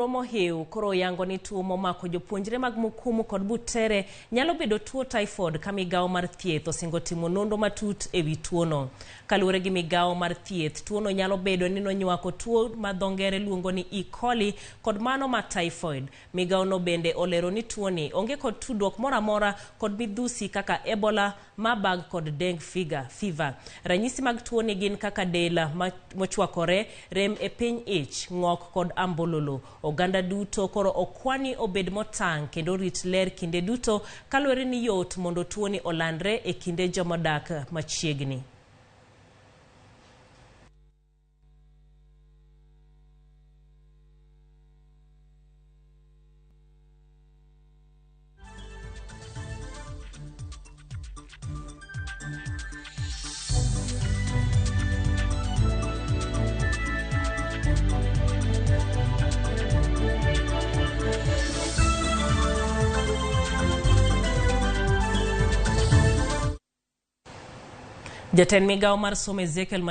Ramogi koro yango ni tuo momako jopuonjre mag Mukumu kod Butere nyalo bedo tuo typhoid ka migawo mar thieth osingo timo nonro matut ewi tuono. Kaluwore gi migawo mar thieth, tuono nyalo bedo ni nonywako tuo ma dho ngere luongo ni E. coli kod mano ma typhoid. Migawo no bende olero ni tuoni onge kod tudruok moramora kod midhusi kaka Ebola, Marburg kod dengue fever. Ranyisi mag tuoni gin kaka del mochwakore, rem e piny ich, ng'ok kod ambololo. Oganda duto koro okwani obed motang' kendo rit ler kinde duto kaluwore ni yot mondo tuoni olandre e kinde jomodak machiegni. Jatend migawo mar somo Ezekiel